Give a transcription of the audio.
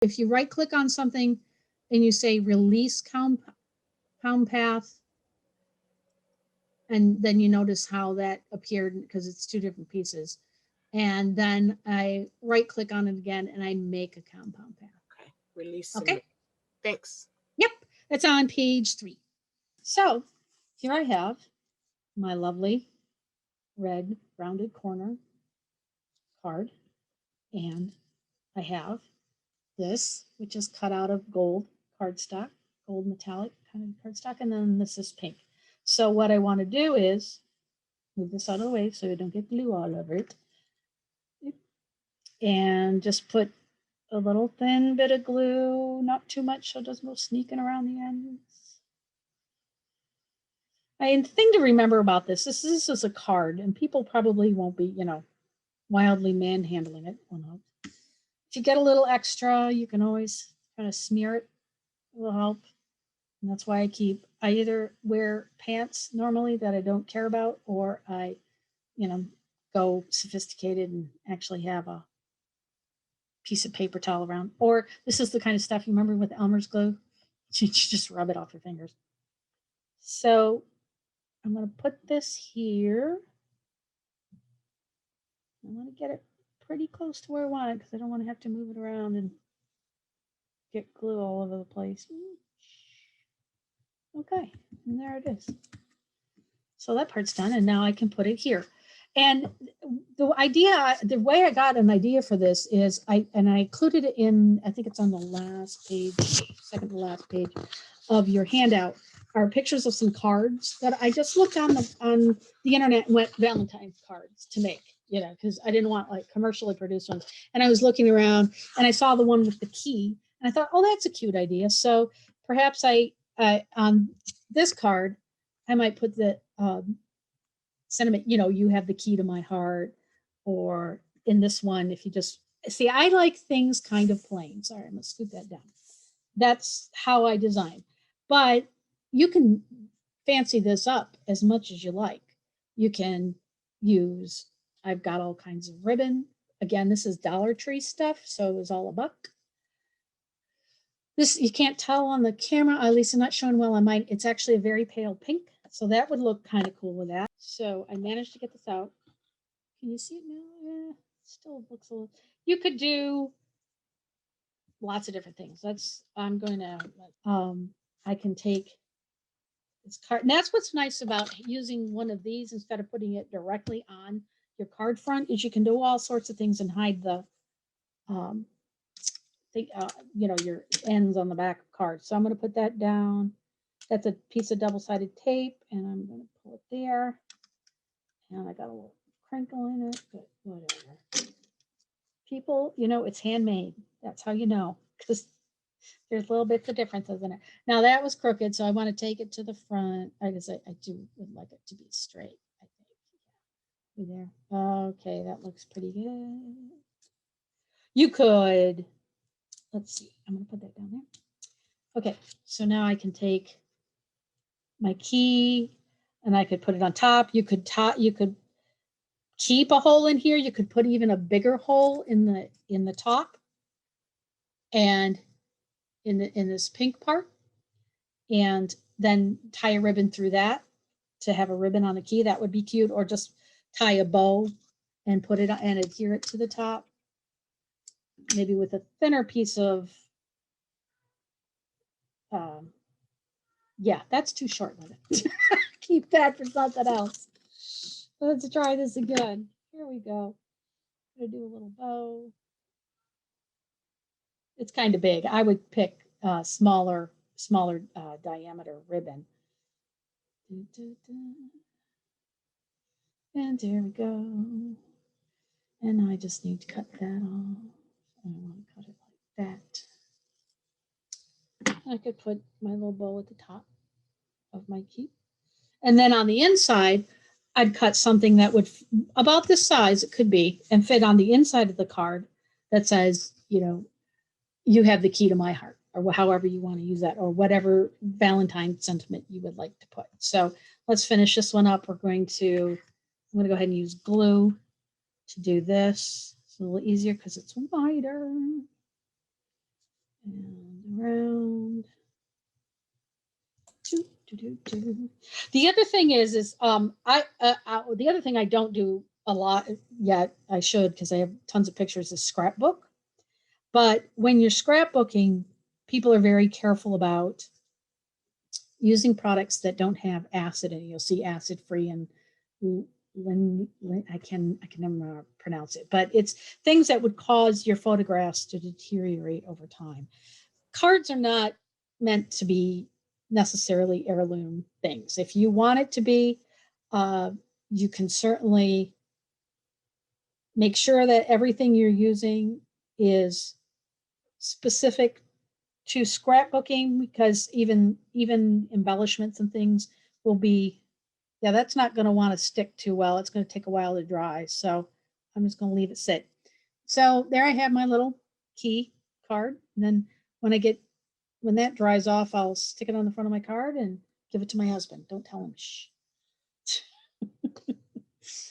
If you right click on something and you say release compound path, and then you notice how that appeared because it's two different pieces. And then I right click on it again and I make a compound path. Okay. Release. Okay. Thanks. Yep. That's on page 3. So here I have my lovely red rounded corner card. And I have this, which is cut out of gold cardstock, gold metallic kind of cardstock. And then this is pink. So what I want to do is move this out of the way so you don't get glue all over it. And just put a little thin bit of glue, not too much so it doesn't go sneaking around the ends. And the thing to remember about this is a card, and people probably won't be, wildly manhandling it. If you get a little extra, you can always kind of smear it. It will help. And that's why I either wear pants normally that I don't care about, or I, go sophisticated and actually have a piece of paper towel around. Or this is the kind of stuff you remember with Elmer's glue. You just rub it off your fingers. So I'm going to put this here. I want to get it pretty close to where I want it because I don't want to have to move it around and get glue all over the place. Okay, and there it is. So that part's done, and now I can put it here. And the way I got an idea for this is I included it in, I think it's on the last page, second to last page of your handout, are pictures of some cards that I just looked on the internet and went Valentine's cards to make, because I didn't want like commercially produced ones. And I was looking around and I saw the one with the key and I thought, oh, that's a cute idea. So perhaps I on this card, I might put the sentiment, you have the key to my heart, or in this one, if you just see, I like things kind of plain. Sorry, I'm gonna scoot that down. That's how I design. But you can fancy this up as much as you like. You can use, I've got all kinds of ribbon. Again, this is Dollar Tree stuff, so it was all $1. This, you can't tell on the camera, at least I'm not showing well on mine. It's actually a very pale pink. So that would look kind of cool with that. So I managed to get this out. Can you see it now? Still looks a little, you could do lots of different things. I'm going to, I can take this card. And that's what's nice about using one of these instead of putting it directly on your card front, is you can do all sorts of things and hide the, your ends on the back of cards. So I'm going to put that down. That's a piece of double-sided tape, and I'm going to pull it there. And I got a little crinkle in it, but whatever. People, it's handmade. That's how you know, because there's little bits of differences in it. Now that was crooked, so I want to take it to the front. I would like it to be straight, I think. Yeah. There. Okay, that looks pretty good. You could, let's see, I'm going to put that down there. Okay, so now I can take my key and I could put it on top. You could keep a hole in here. You could put even a bigger hole in the top and in this pink part, and then tie a ribbon through that to have a ribbon on the key. That would be cute. Or just tie a bow and put it and adhere it to the top, maybe with a thinner piece of, yeah, that's too short with it. Keep that for something else. Let's try this again. Here we go. I'm gonna do a little bow. It's kind of big. I would pick smaller diameter ribbon. And there we go. And I just need to cut that off. I want to cut it like that. I could put my little bow at the top of my key. And then on the inside, I'd cut something that would, about this size, it could be, and fit on the inside of the card that says, you have the key to my heart, or however you want to use that, or whatever Valentine sentiment you would like to put. So let's finish this one up. I'm going to go ahead and use glue to do this. It's a little easier because it's wider. The other thing is the other thing I don't do a lot yet, I should, because I have tons of pictures, is scrapbook. But when you're scrapbooking, people are very careful about using products that don't have acid in it. You'll see acid free and I can never pronounce it, but it's things that would cause your photographs to deteriorate over time. Cards are not meant to be necessarily heirloom things. If you want it to be, you can certainly make sure that everything you're using is specific to scrapbooking, because even embellishments and things will be, yeah, that's not going to want to stick too well. It's going to take a while to dry. So I'm just going to leave it sit. So there I have my little key card. And then when that dries off, I'll stick it on the front of my card and give it to my husband. Don't tell him. Shh.